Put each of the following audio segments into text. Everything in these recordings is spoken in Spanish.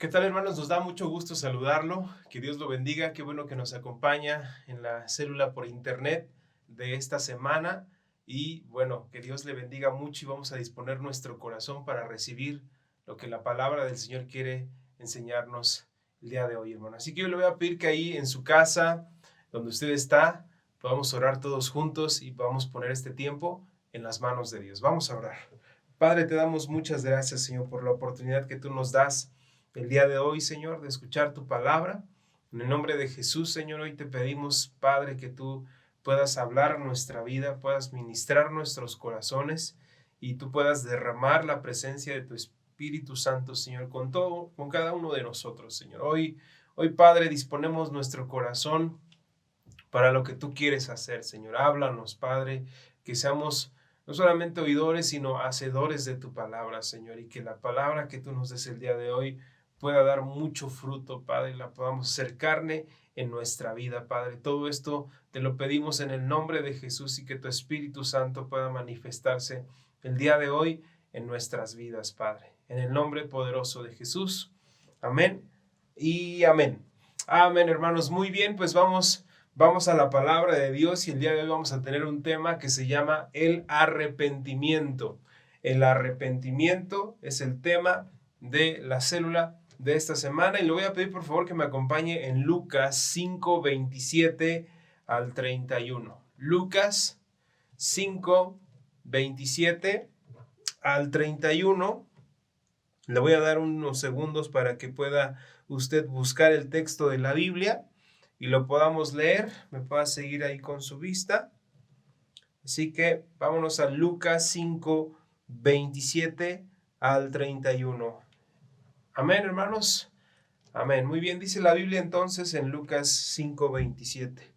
¿Qué tal, hermanos? Nos da mucho gusto saludarlo. Que Dios lo bendiga. Qué bueno que nos acompaña en la célula por internet de esta semana. Y bueno, que Dios le bendiga mucho y vamos a disponer nuestro corazón para recibir lo que la palabra del Señor quiere enseñarnos el día de hoy, hermano. Así que yo le voy a pedir que ahí en su casa, donde usted está, podamos orar todos juntos y podamos poner este tiempo en las manos de Dios. Vamos a orar. Padre, te damos muchas gracias, Señor, por la oportunidad que tú nos das el día de hoy, Señor, de escuchar tu palabra. En el nombre de Jesús, Señor, hoy te pedimos, Padre, que tú puedas hablar nuestra vida, puedas ministrar nuestros corazones y tú puedas derramar la presencia de tu Espíritu Santo, Señor, con cada uno de nosotros, Señor. Hoy, Padre, disponemos nuestro corazón para lo que tú quieres hacer, Señor. Háblanos, Padre, que seamos no solamente oidores, sino hacedores de tu palabra, Señor, y que la palabra que tú nos des el día de hoy pueda dar mucho fruto, Padre, y la podamos hacer carne en nuestra vida, Padre. Todo esto te lo pedimos en el nombre de Jesús y que tu Espíritu Santo pueda manifestarse el día de hoy en nuestras vidas, Padre. En el nombre poderoso de Jesús. Amén y amén. Amén, hermanos. Muy bien, pues vamos a la palabra de Dios y el día de hoy vamos a tener un tema que se llama el arrepentimiento. El arrepentimiento es el tema de la célula de esta semana y le voy a pedir por favor que me acompañe en Lucas 5:27 al 31. Lucas 5:27 al 31. Le voy a dar unos segundos para que pueda usted buscar el texto de la Biblia y lo podamos leer, me pueda seguir ahí con su vista. Así que vámonos a Lucas 5:27 al 31. Amén, hermanos. Amén. Muy bien, dice la Biblia entonces en Lucas 5:27.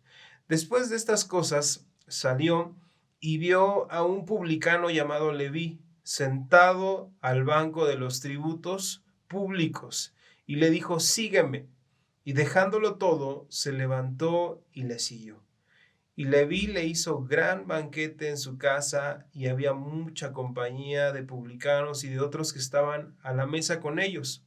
Después de estas cosas salió y vio a un publicano llamado Leví sentado al banco de los tributos públicos y le dijo: sígueme. Y dejándolo todo, se levantó y le siguió. Y Leví le hizo gran banquete en su casa, y había mucha compañía de publicanos y de otros que estaban a la mesa con ellos.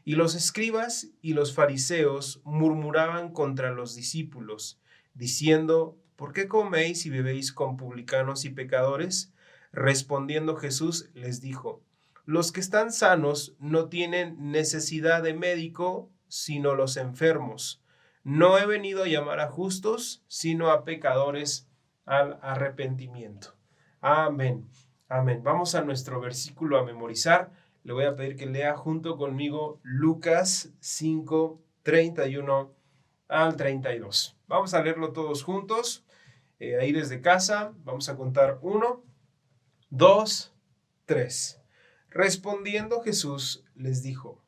Y los escribas y los fariseos murmuraban contra los discípulos, diciendo: ¿por qué coméis y bebéis con publicanos y pecadores? Respondiendo Jesús les dijo: los que están sanos no tienen necesidad de médico, sino los enfermos. No he venido a llamar a justos, sino a pecadores al arrepentimiento. Amén. Amén. Vamos a nuestro versículo a memorizar. Le voy a pedir que lea junto conmigo Lucas 5:31 al 32. Vamos a leerlo todos juntos. Ahí desde casa, vamos a contar 1, 2, 3. Respondiendo Jesús les dijo: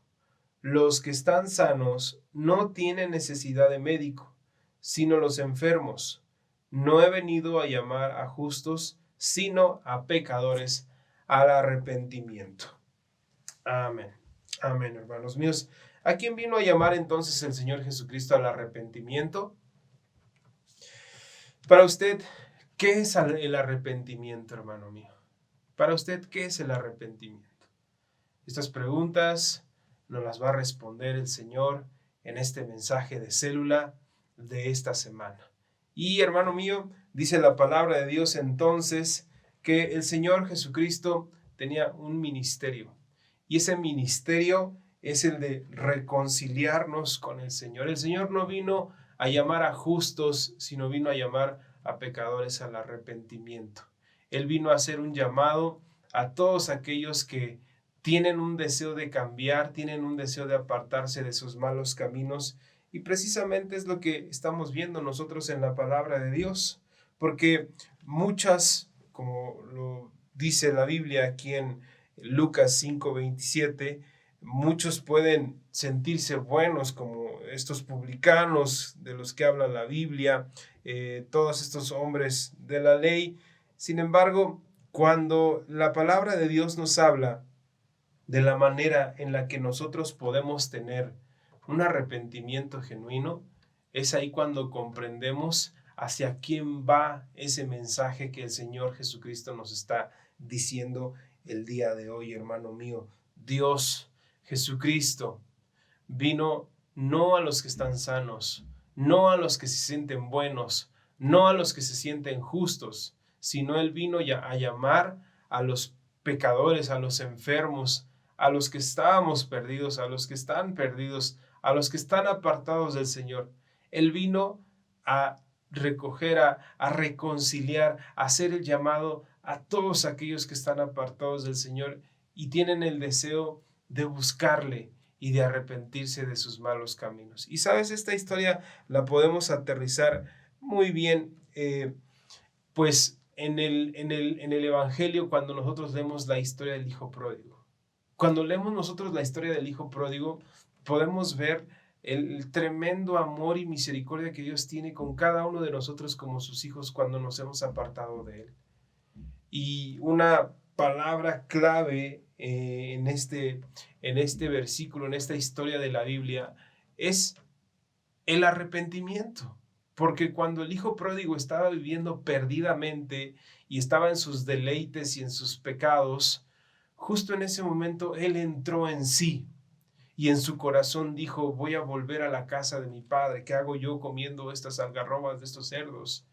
los que están sanos no tienen necesidad de médico, sino los enfermos. No he venido a llamar a justos, sino a pecadores al arrepentimiento. Amén. Amén, hermanos míos. ¿A quién vino a llamar entonces el Señor Jesucristo al arrepentimiento? Para usted, ¿qué es el arrepentimiento, hermano mío? Para usted, ¿qué es el arrepentimiento? Estas preguntas nos las va a responder el Señor en este mensaje de célula de esta semana. Y, hermano mío, dice la palabra de Dios entonces que el Señor Jesucristo tenía un ministerio. Y ese ministerio es el de reconciliarnos con el Señor. El Señor no vino a llamar a justos, sino vino a llamar a pecadores al arrepentimiento. Él vino a hacer un llamado a todos aquellos que tienen un deseo de cambiar, tienen un deseo de apartarse de sus malos caminos. Y precisamente es lo que estamos viendo nosotros en la palabra de Dios. Porque muchas, como lo dice la Biblia aquí en Lucas 5:27, muchos pueden sentirse buenos como estos publicanos de los que habla la Biblia, todos estos hombres de la ley. Sin embargo, cuando la palabra de Dios nos habla de la manera en la que nosotros podemos tener un arrepentimiento genuino, es ahí cuando comprendemos hacia quién va ese mensaje que el Señor Jesucristo nos está diciendo el día de hoy, hermano mío. Dios, Jesucristo, vino no a los que están sanos, no a los que se sienten buenos, no a los que se sienten justos, sino Él vino a llamar a los pecadores, a los enfermos, a los que estábamos perdidos, a los que están perdidos, a los que están apartados del Señor. Él vino a recoger, a reconciliar, a hacer el llamado a todos aquellos que están apartados del Señor y tienen el deseo de buscarle y de arrepentirse de sus malos caminos. Y sabes, esta historia la podemos aterrizar muy bien, pues en el Evangelio, cuando nosotros leemos la historia del Hijo Pródigo. Cuando leemos nosotros la historia del Hijo Pródigo, podemos ver el tremendo amor y misericordia que Dios tiene con cada uno de nosotros como sus hijos cuando nos hemos apartado de Él. Y una palabra clave en este versículo, en esta historia de la Biblia, es el arrepentimiento. Porque cuando el hijo pródigo estaba viviendo perdidamente y estaba en sus deleites y en sus pecados, justo en ese momento él entró en sí y en su corazón dijo: voy a volver a la casa de mi padre. ¿Qué hago yo comiendo estas algarrobas de estos cerdos?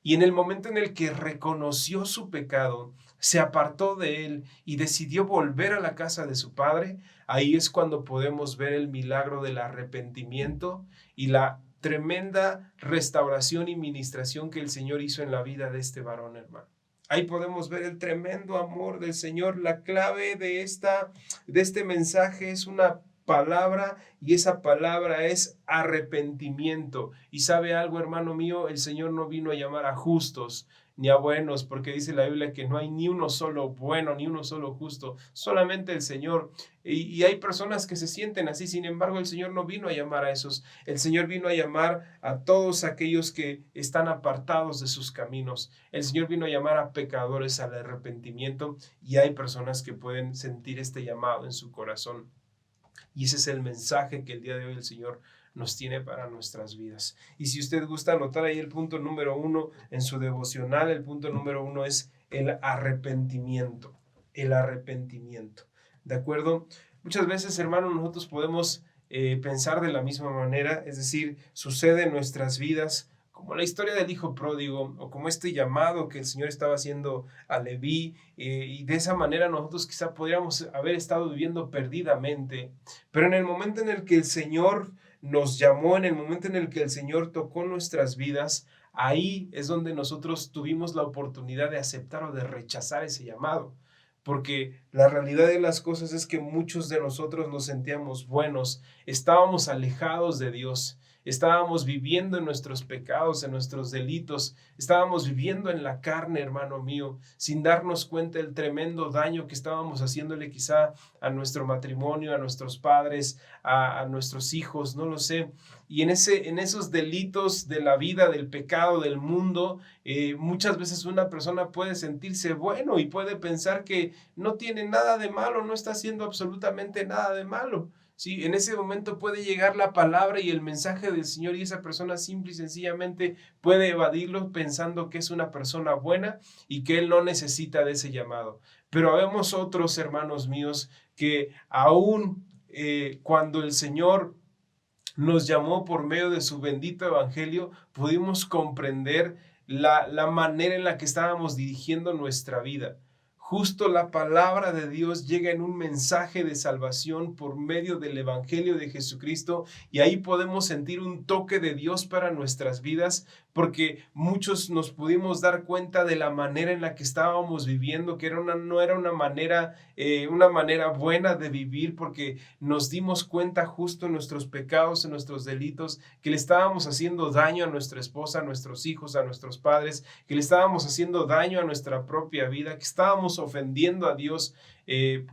Y en el momento en el que reconoció su pecado, se apartó de él y decidió volver a la casa de su padre, ahí es cuando podemos ver el milagro del arrepentimiento y la tremenda restauración y ministración que el Señor hizo en la vida de este varón, hermano. Ahí podemos ver el tremendo amor del Señor. La clave de este mensaje es una palabra, y esa palabra es arrepentimiento. Y sabe algo, hermano mío, el Señor no vino a llamar a justos ni a buenos, porque dice la Biblia que no hay ni uno solo bueno, ni uno solo justo, solamente el Señor. Y hay personas que se sienten así, sin embargo el Señor no vino a llamar a esos. El Señor vino a llamar a todos aquellos que están apartados de sus caminos. El Señor vino a llamar a pecadores al arrepentimiento, y hay personas que pueden sentir este llamado en su corazón. Y ese es el mensaje que el día de hoy el Señor nos tiene para nuestras vidas. Y si usted gusta anotar ahí el punto número 1 en su devocional, el punto número 1 es el arrepentimiento. El arrepentimiento. ¿De acuerdo? Muchas veces, hermanos, nosotros podemos pensar de la misma manera, es decir, sucede en nuestras vidas como la historia del hijo pródigo, o como este llamado que el Señor estaba haciendo a Leví, y de esa manera nosotros quizá podríamos haber estado viviendo perdidamente, pero en el momento en el que el Señor nos llamó, en el momento en el que el Señor tocó nuestras vidas, ahí es donde nosotros tuvimos la oportunidad de aceptar o de rechazar ese llamado. Porque la realidad de las cosas es que muchos de nosotros nos sentíamos buenos, estábamos alejados de Dios, estábamos viviendo en nuestros pecados, en nuestros delitos, estábamos viviendo en la carne, hermano mío, sin darnos cuenta del tremendo daño que estábamos haciéndole quizá a nuestro matrimonio, a nuestros padres, a nuestros hijos, no lo sé. Y en esos delitos de la vida, del pecado, del mundo, muchas veces una persona puede sentirse bueno y puede pensar que no tiene nada de malo, no está haciendo absolutamente nada de malo. Sí, en ese momento puede llegar la palabra y el mensaje del Señor, y esa persona simple y sencillamente puede evadirlo pensando que es una persona buena y que él no necesita de ese llamado. Pero habemos otros, hermanos míos, que aún cuando el Señor nos llamó por medio de su bendito evangelio, pudimos comprender la manera en la que estábamos dirigiendo nuestra vida. Justo la palabra de Dios llega en un mensaje de salvación por medio del evangelio de Jesucristo, y ahí podemos sentir un toque de Dios para nuestras vidas, porque muchos nos pudimos dar cuenta de la manera en la que estábamos viviendo, que no era una manera buena de vivir, porque nos dimos cuenta justo en nuestros pecados, en nuestros delitos, que le estábamos haciendo daño a nuestra esposa, a nuestros hijos, a nuestros padres, que le estábamos haciendo daño a nuestra propia vida, que estábamos ofendiendo a Dios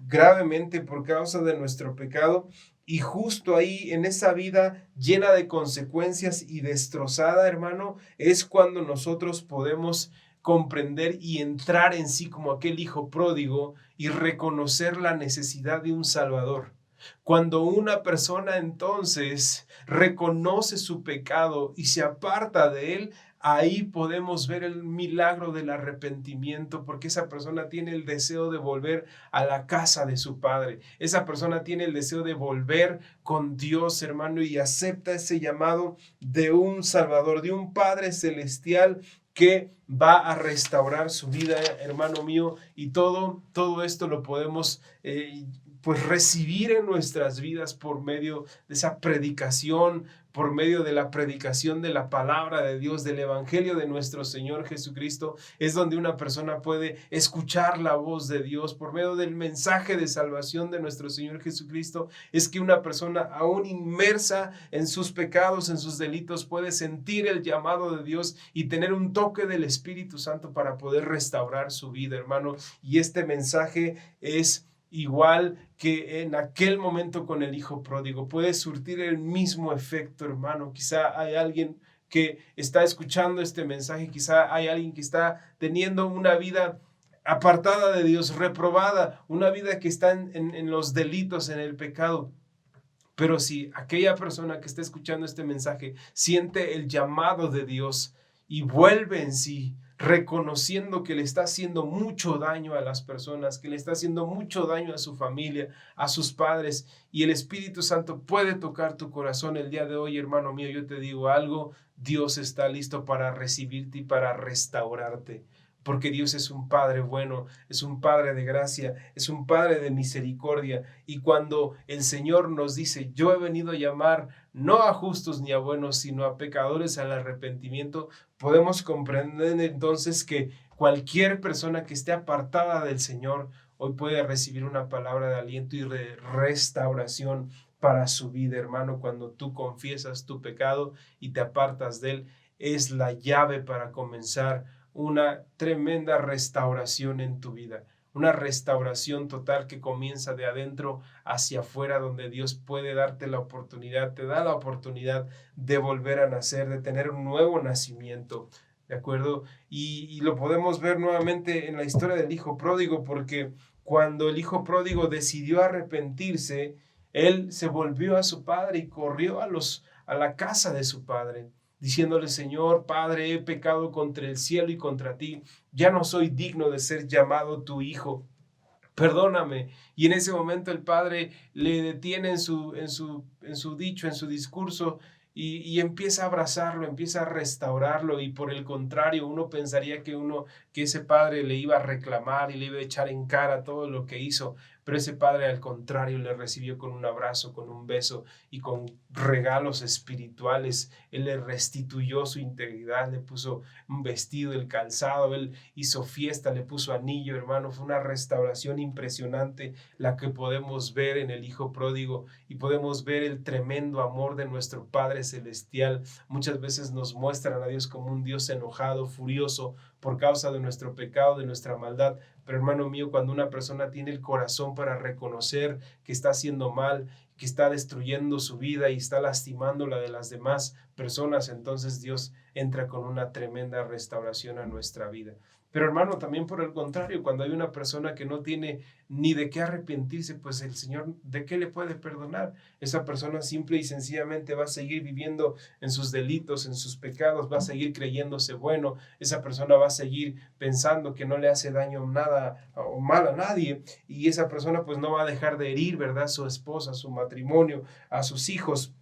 gravemente por causa de nuestro pecado. Y justo ahí, en esa vida llena de consecuencias y destrozada, hermano, es cuando nosotros podemos comprender y entrar en sí como aquel hijo pródigo y reconocer la necesidad de un Salvador. Cuando una persona entonces reconoce su pecado y se aparta de él, ahí podemos ver el milagro del arrepentimiento, porque esa persona tiene el deseo de volver a la casa de su padre. Esa persona tiene el deseo de volver con Dios, hermano, y acepta ese llamado de un Salvador, de un Padre celestial que va a restaurar su vida, hermano mío, y todo esto lo podemos pues recibir en nuestras vidas por medio de esa predicación, por medio de la predicación de la palabra de Dios, del evangelio de nuestro Señor Jesucristo. Es donde una persona puede escuchar la voz de Dios por medio del mensaje de salvación de nuestro Señor Jesucristo. Es que una persona aún inmersa en sus pecados, en sus delitos, puede sentir el llamado de Dios y tener un toque del Espíritu Santo para poder restaurar su vida, hermano. Y este mensaje es igual que en aquel momento con el hijo pródigo, puede surtir el mismo efecto, hermano. Quizá hay alguien que está escuchando este mensaje, quizá hay alguien que está teniendo una vida apartada de Dios, reprobada, una vida que está en los delitos, en el pecado. Pero si aquella persona que está escuchando este mensaje siente el llamado de Dios y vuelve en sí, reconociendo que le está haciendo mucho daño a las personas, que le está haciendo mucho daño a su familia, a sus padres, y el Espíritu Santo puede tocar tu corazón el día de hoy, hermano mío, yo te digo algo, Dios está listo para recibirte y para restaurarte. Porque Dios es un Padre bueno, es un Padre de gracia, es un Padre de misericordia. Y cuando el Señor nos dice, yo he venido a llamar no a justos ni a buenos, sino a pecadores al arrepentimiento, podemos comprender entonces que cualquier persona que esté apartada del Señor hoy puede recibir una palabra de aliento y de restauración para su vida, hermano. Cuando tú confiesas tu pecado y te apartas de él, es la llave para comenzar una tremenda restauración en tu vida, una restauración total que comienza de adentro hacia afuera, donde Dios puede darte la oportunidad, te da la oportunidad de volver a nacer, de tener un nuevo nacimiento, ¿de acuerdo? Y lo podemos ver nuevamente en la historia del hijo pródigo, porque cuando el hijo pródigo decidió arrepentirse, él se volvió a su padre y corrió a la casa de su padre, diciéndole, Señor, Padre, he pecado contra el cielo y contra ti, ya no soy digno de ser llamado tu hijo, perdóname. Y en ese momento el padre le detiene en su dicho, en su discurso, y empieza a abrazarlo, empieza a restaurarlo, y por el contrario, uno pensaría que ese padre le iba a reclamar y le iba a echar en cara todo lo que hizo, pero ese padre al contrario le recibió con un abrazo, con un beso y con regalos espirituales. Él le restituyó su integridad, le puso un vestido, el calzado, él hizo fiesta, le puso anillo, hermano. Fue una restauración impresionante la que podemos ver en el hijo pródigo, y podemos ver el tremendo amor de nuestro Padre celestial. Muchas veces nos muestran a Dios como un Dios enojado, furioso por causa de nuestro pecado, de nuestra maldad. Pero hermano mío, cuando una persona tiene el corazón para reconocer que está haciendo mal, que está destruyendo su vida y está lastimando la de las demás personas, entonces Dios entra con una tremenda restauración a nuestra vida. Pero hermano, también por el contrario, cuando hay una persona que no tiene ni de qué arrepentirse, pues el Señor, ¿de qué le puede perdonar? Esa persona simple y sencillamente va a seguir viviendo en sus delitos, en sus pecados, va a seguir creyéndose bueno. Esa persona va a seguir pensando que no le hace daño nada o mal a nadie, y esa persona pues no va a dejar de herir, ¿verdad?, a su esposa, a su matrimonio, a sus hijos.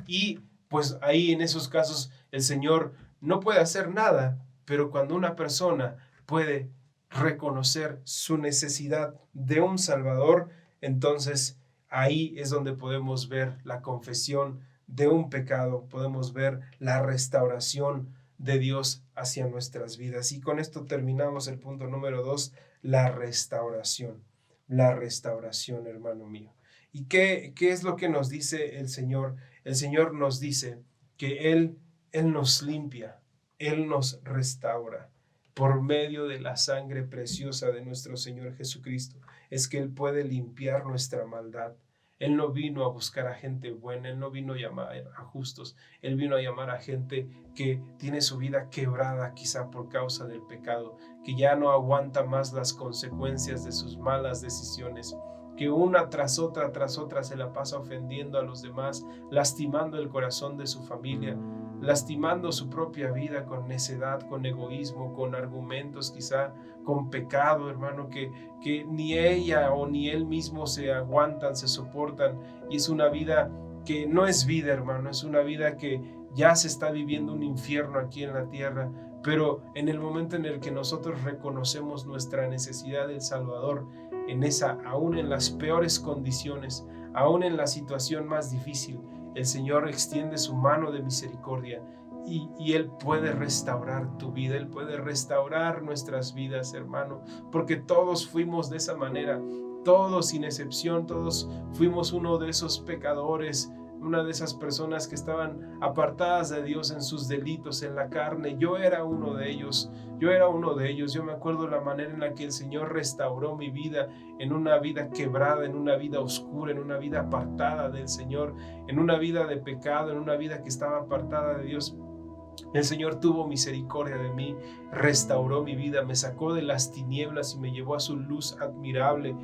Y pues ahí en esos casos el Señor no puede hacer nada. Pero cuando una persona puede reconocer su necesidad de un Salvador, entonces ahí es donde podemos ver la confesión de un pecado, podemos ver la restauración de Dios hacia nuestras vidas. Y con esto terminamos el punto número 2, la restauración. La restauración, hermano mío. ¿Y qué es lo que nos dice el Señor? El Señor nos dice que Él nos limpia. Él nos restaura por medio de la sangre preciosa de nuestro Señor Jesucristo. Es que Él puede limpiar nuestra maldad. Él no vino a buscar a gente buena, Él no vino a llamar a justos, Él vino a llamar a gente que tiene su vida quebrada quizá por causa del pecado, que ya no aguanta más las consecuencias de sus malas decisiones, que una tras otra se la pasa ofendiendo a los demás, lastimando el corazón de su familia, lastimando su propia vida con necedad, con egoísmo, con argumentos, quizá con pecado, hermano, que ni ella o ni él mismo se aguantan, se soportan, y es una vida que no es vida, hermano, es una vida que ya se está viviendo un infierno aquí en la tierra. Pero en el momento en el que nosotros reconocemos nuestra necesidad del Salvador, aún en las peores condiciones, aún en la situación más difícil, el Señor extiende su mano de misericordia y Él puede restaurar tu vida, Él puede restaurar nuestras vidas, hermano, porque todos fuimos de esa manera, todos sin excepción, todos fuimos uno de esos pecadores, una de esas personas que estaban apartadas de Dios en sus delitos, en la carne. Yo era uno de ellos. Yo me acuerdo la manera en la que el Señor restauró mi vida, en una vida quebrada, en una vida oscura, en una vida apartada del Señor, en una vida de pecado, en una vida que estaba apartada de Dios. El Señor tuvo misericordia de mí, restauró mi vida, me sacó de las tinieblas y me llevó a su luz admirable.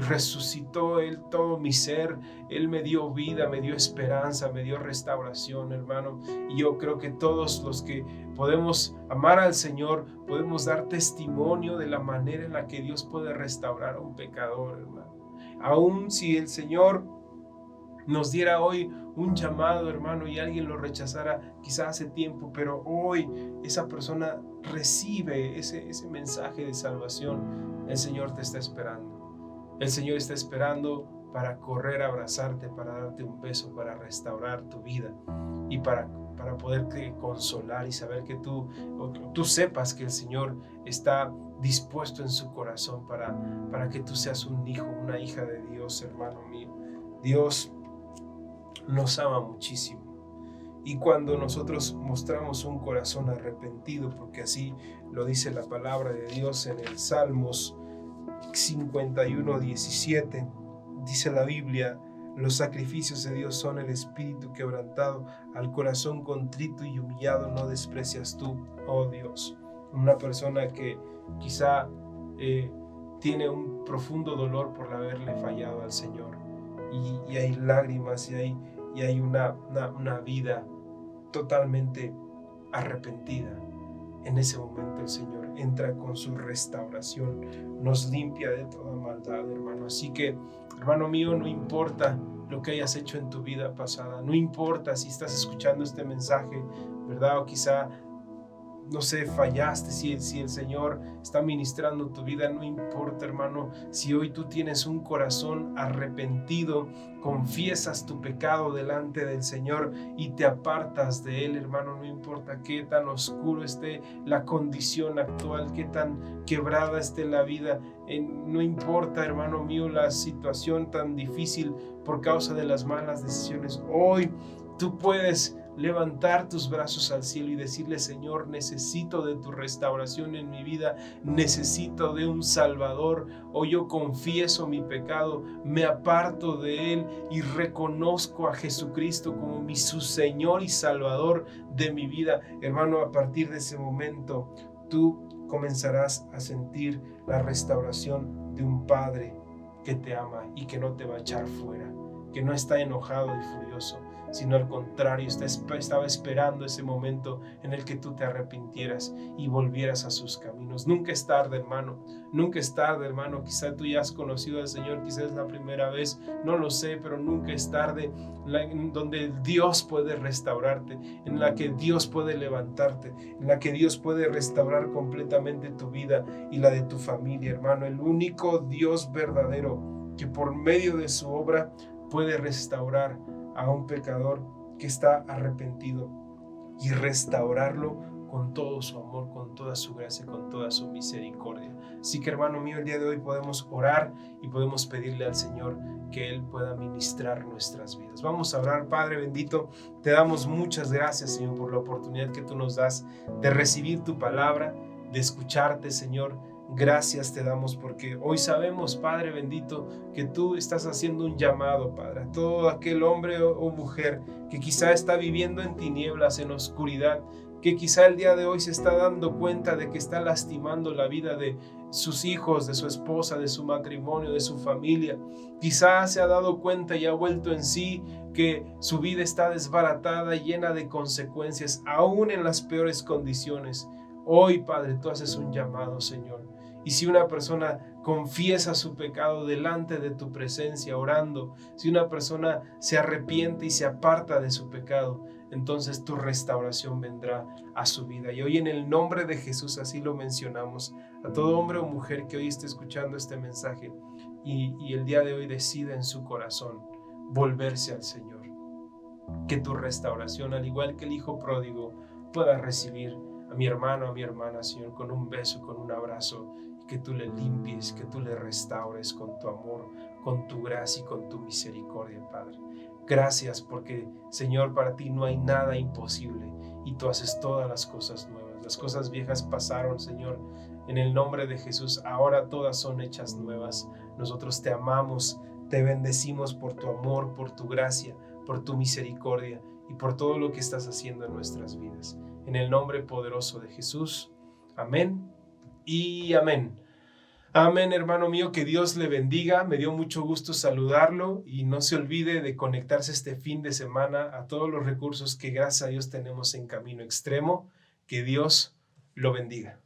Resucitó Él todo mi ser, Él me dio vida, me dio esperanza, me dio restauración, hermano. Y yo creo que todos los que podemos amar al Señor, podemos dar testimonio de la manera en la que Dios puede restaurar a un pecador, hermano. Aún si el Señor nos diera hoy un llamado, hermano, y alguien lo rechazara quizá hace tiempo, pero hoy esa persona recibe ese mensaje de salvación. El Señor te está esperando. El Señor está esperando para correr a abrazarte, para darte un beso, para restaurar tu vida y para poderte consolar y saber que tú sepas que el Señor está dispuesto en su corazón para que tú seas un hijo, una hija de Dios, hermano mío. Dios nos ama muchísimo, y cuando nosotros mostramos un corazón arrepentido, porque así lo dice la palabra de Dios en el Salmos 51:17, dice la Biblia: los sacrificios de Dios son el espíritu quebrantado, al corazón contrito y humillado no desprecias tú, oh Dios. Una persona que quizá tiene un profundo dolor por haberle fallado al Señor, y hay lágrimas, y hay una vida totalmente arrepentida. En ese momento el Señor entra con su restauración, nos limpia de toda maldad, hermano. Así que, hermano mío, no importa lo que hayas hecho en tu vida pasada, no importa si estás escuchando este mensaje, ¿verdad? O quizá, no sé, fallaste, si el Señor está ministrando tu vida, no importa, hermano. Si hoy tú tienes un corazón arrepentido, confiesas tu pecado delante del Señor y te apartas de Él, hermano, no importa qué tan oscuro esté la condición actual, qué tan quebrada esté la vida, no importa, hermano mío, la situación tan difícil por causa de las malas decisiones. Hoy tú puedes levantar tus brazos al cielo y decirle: Señor, necesito de tu restauración en mi vida, necesito de un Salvador. Hoy yo confieso mi pecado, me aparto de él y reconozco a Jesucristo como su Señor y Salvador de mi vida. Hermano, a partir de ese momento tú comenzarás a sentir la restauración de un Padre que te ama y que no te va a echar fuera, que no está enojado y furioso, sino al contrario, estaba esperando ese momento en el que tú te arrepintieras y volvieras a sus caminos. Nunca es tarde, hermano. Nunca es tarde, hermano. Quizá tú ya has conocido al Señor, quizás es la primera vez, no lo sé, pero nunca es tarde, en donde Dios puede restaurarte, en la que Dios puede levantarte, en la que Dios puede restaurar completamente tu vida y la de tu familia, hermano. El único Dios verdadero que por medio de su obra puede restaurar a un pecador que está arrepentido y restaurarlo con todo su amor, con toda su gracia, con toda su misericordia. Así que, hermano mío, el día de hoy podemos orar y podemos pedirle al Señor que Él pueda ministrar nuestras vidas. Vamos a orar. Padre bendito, te damos muchas gracias, Señor, por la oportunidad que tú nos das de recibir tu palabra, de escucharte, Señor. Gracias te damos porque hoy sabemos, Padre bendito, que tú estás haciendo un llamado, Padre, a todo aquel hombre o mujer que quizá está viviendo en tinieblas, en oscuridad, que quizá el día de hoy se está dando cuenta de que está lastimando la vida de sus hijos, de su esposa, de su matrimonio, de su familia. Quizá se ha dado cuenta y ha vuelto en sí que su vida está desbaratada, llena de consecuencias, aún en las peores condiciones. Hoy, Padre, tú haces un llamado, Señor. Y si una persona confiesa su pecado delante de tu presencia orando, si una persona se arrepiente y se aparta de su pecado, entonces tu restauración vendrá a su vida. Y hoy en el nombre de Jesús así lo mencionamos a todo hombre o mujer que hoy esté escuchando este mensaje y el día de hoy decida en su corazón volverse al Señor. Que tu restauración, al igual que el hijo pródigo, pueda recibir a mi hermano, a mi hermana, Señor, con un beso, con un abrazo, y que tú le limpies, que tú le restaures con tu amor, con tu gracia y con tu misericordia, Padre. Gracias porque, Señor, para ti no hay nada imposible y tú haces todas las cosas nuevas. Las cosas viejas pasaron, Señor. En el nombre de Jesús, ahora todas son hechas nuevas. Nosotros te amamos, te bendecimos por tu amor, por tu gracia, por tu misericordia y por todo lo que estás haciendo en nuestras vidas. En el nombre poderoso de Jesús. Amén y amén. Amén, hermano mío, que Dios le bendiga. Me dio mucho gusto saludarlo y no se olvide de conectarse este fin de semana a todos los recursos que gracias a Dios tenemos en Camino Extremo. Que Dios lo bendiga.